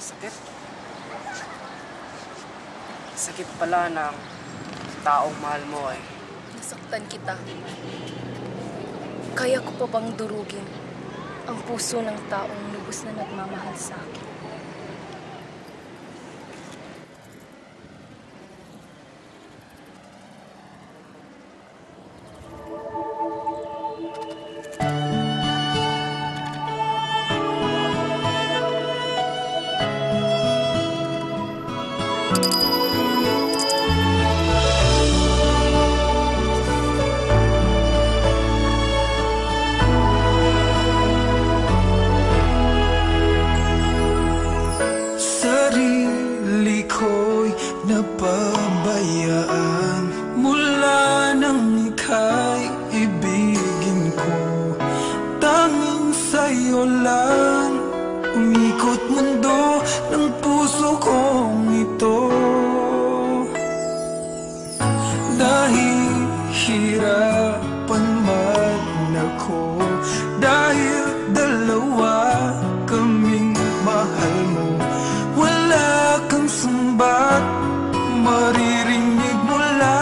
Sakit. Sakit pala ng taong mahal mo ay... Nasaktan kita. Kaya ko pa bang durugin ang puso ng taong lubos na nagmamahal sa akin? Napabayaan mula nang ika'y ibigin ko. Tanging sa'yo lang umikot mundo ng puso kong ito. Nahihirapan man ako dahil dalawa kaming mahal mo. Wala kang sumbat maririnig mula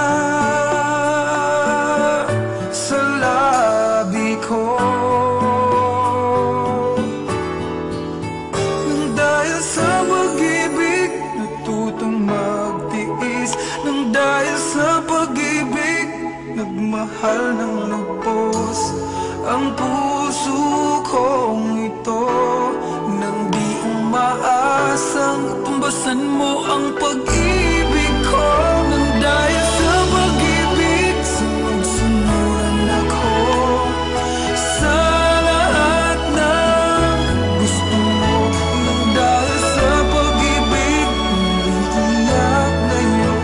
sa labi ko. Nang dahil sa pag-ibig natutong magtiis, nang dahil sa pag-ibig nagmahal ng lubos ang puso kong ito. Nang di umaasang tumbasan mo ang pag-ibig ko. Nang dahil sa pag-ibig sunod-sunuran ako sa lahat ng gusto mo. Nang dahil sa pag-ibig umiiyak ngayon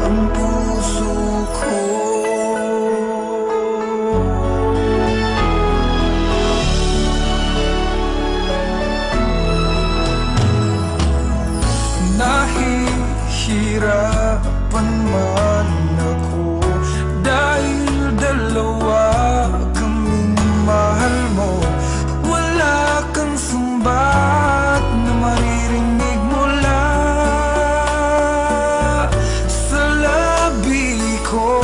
ang puso ko. Nahihirapan man ako dahil dalawa kaming mahal mo. Wala kang sumbat na maririnig mula sa labi ko.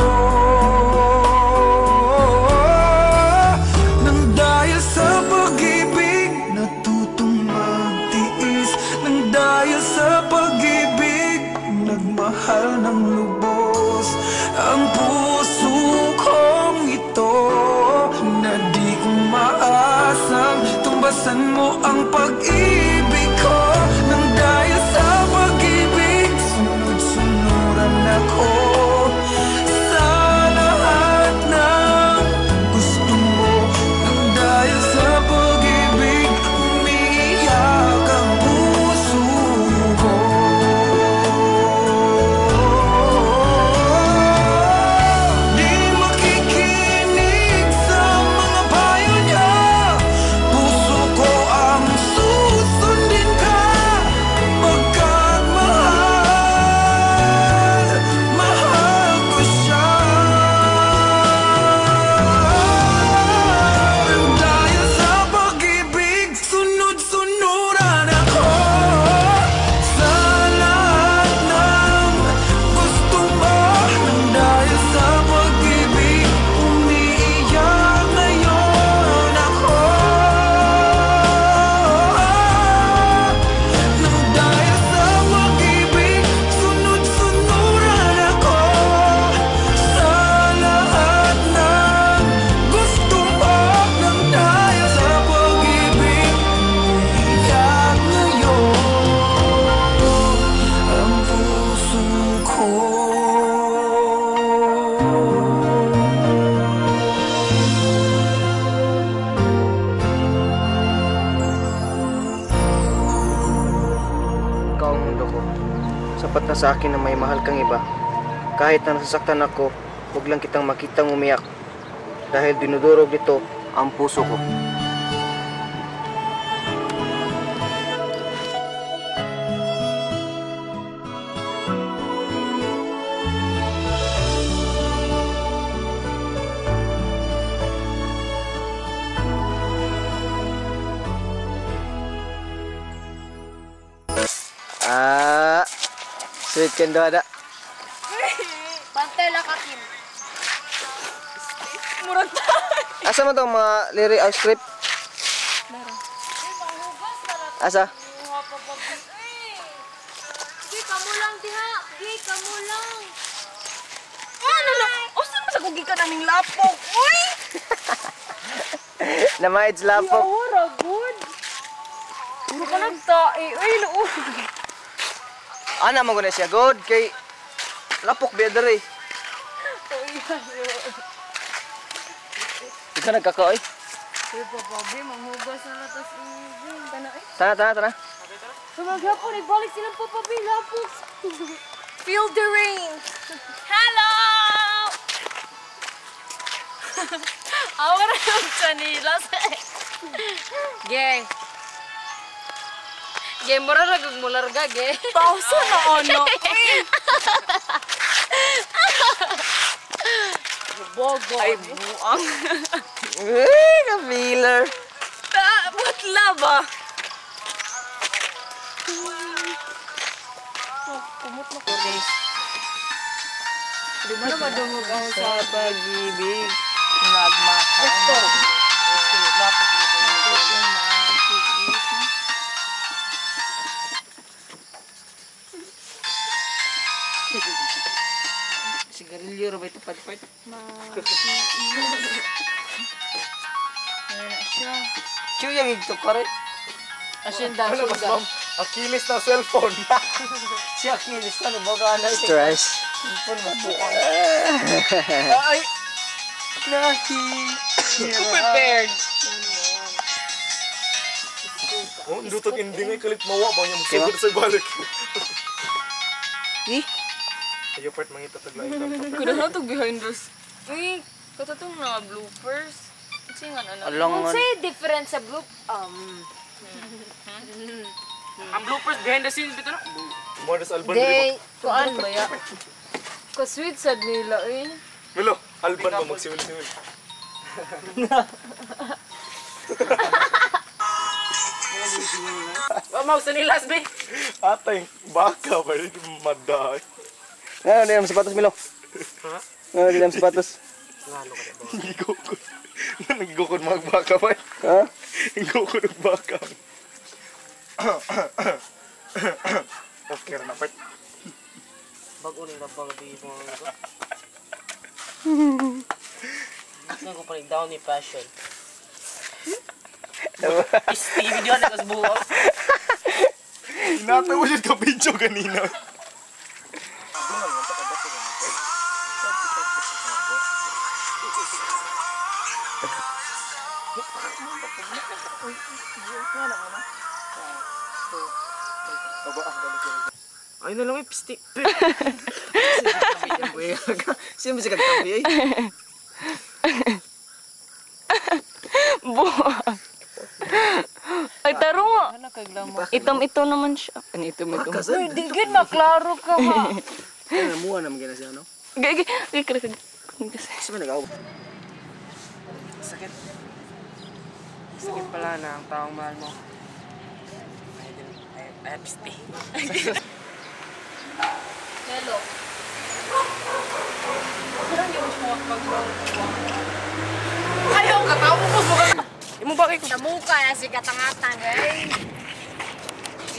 Nang dahil sa pag-ibig natutong magtiis, nang dahil sa pag-ibig nagmahal ng lubos ang puso kong ito. Na di umaasang tumbasan mo ang pag-ibig ko. Nang dahil sa pag-ibig sunod-sunuran ako sa lahat ng gusto mo. Nang dahil sa pag-ibig umiiyak ang puso ko. Sapat na sa akin na may mahal kang iba. Kahit na nasasaktan ako, huwag lang kitang makitang umiyak. Dahil dinudurog nito ang puso ko. Sweet kendo ada. Pantay lang kakim. Murag Asa man tong mga liri o script? Asa? Di, kamu lang diha. Di, kamu lang. Ano na? O, saan sa kugi ka naming lapok? Uy! Namaids lapok. Ora, good. Puro ka nagtae. Uy, loo. Ana mo guna siya god kay lapok biya dere. Ika nagkakaoy. Uy, papabi, manghugas na latas tana eh. Tana. Sumaghapon, ibalik silang papabi, lapok. Feel the rain. Hello! Ako na yung chanilas eh. Gay. Gay, mura nagagmularga, gay. Pausa na ano. Bogo. Ay, buang. Ka-feeler. Butla ba? Kumot na ko. Di ba na madungog ang Sa pag-ibig, nagmahal. Gusto. Sigarilyo ra ba ito pat-pat? Ayan na siya. Chiyo yung igtok pa rin. Asin daw, asin daw. Akilis ng cellphone. Si Achilles ka, nabaga na. Stress. Ipon mo. Ay! Nahi! Prepared. Oh, ndutog ending ay kalit mawa ba niya magsugod sa balik. Ayo part mangita taglay ka. Kuda na ito behind us. Uy, katatong na bloopers. Kasi nga na. Alangan. Kung sa'yo different sa bloop, Ang bloopers behind the scenes dito na. Modus Alban diri. kuan ba ya? Ka-sweet sad nila, eh. Milo, Alban ba magsiwil-siwil. Mau sa nilas be. Atay, baka ba rin maday. Ano din ang sapatos, Milo? Ano din ang sapatos? Nagigukod. Nagigukod magbaka ba? Ha? Nagigukod ng baka. Okay na part. Bago ni rabang di mo. Nang ko pa down ni passion. Steve Dion na kasbuo. Natawa siya ka video kanina. Ay na lang pisti. Sino ba siya kagtabi eh? Buwan. Ay, taro nga. Itom-ito naman siya. Ano itom-itom? Uy, di gid maklaro ka ba? Ano, namuha naman gina siya, no? Gagi, kasi. Kasi may nag-aw. Sakit. Sakit pala na ang taong mahal mo. Ay, pisti. Hello. Parang yung mag-vlog. Ayaw ka tao mo mo. Imo ba kay ko? Namuka na si katangatan, eh.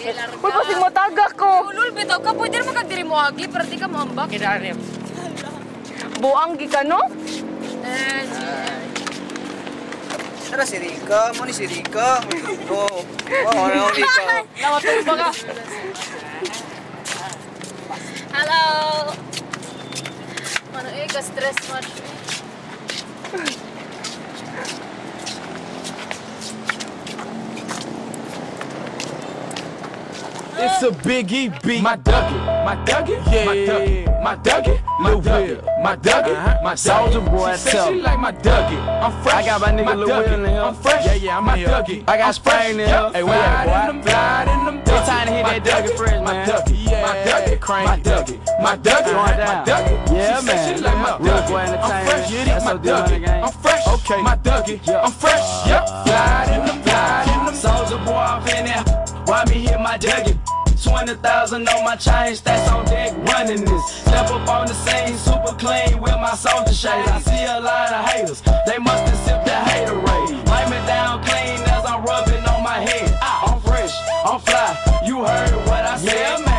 Uy, pasig mo taga ko. Ulul, bitaw ka. Pwede naman kagdiri mo agi, pero di ka maambak. Kidarem. Buang gi ka, no? Tara si Rika, mo ni si Rika. Oo. Wow, ano ni Rika? Nawatumba ka. Hello. Ano eh, ka-stress much. It's a Biggie beat. My Dougie, yeah, my Dougie, Lil Will, my Dougie, my Soulja Boy. She like my Dougie. I'm fresh. I got my nigga Lil Will in here. I'm fresh. Yeah, I'm my Dougie. I got Sprain in here. Hey, where at, boy? Fly in them. It's time to hit that Dougie fresh, man. My Dougie, yeah, my Dougie, crank. My Dougie, my Dougie, going down. Yeah, man. She like my Dougie. I'm fresh. That's my Dougie. I'm fresh. Okay, my Dougie. I'm fresh. Yep. Fly in them. Soulja Boy up in there. Why me hit my Dougie? 20,000 on my chain, stacks on deck, running this. Step up on the scene, super clean with my soldier shades. I see a lot of haters, they must have sipped that haterade. Wipe me down clean as I'm rubbing on my head. I'm fresh, I'm fly, you heard what I said. Yeah, man.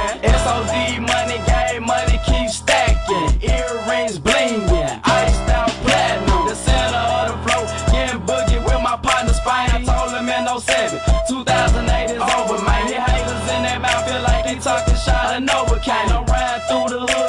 SOD money, game money, keep stacking. Earrings blinging, iced out platinum. The center of the flow, getting boogie with my partner Spine. I told him in 07, 2008 is over, man. The haters in their mouth feel like they talking shot of Novocaine. I'm riding through the hood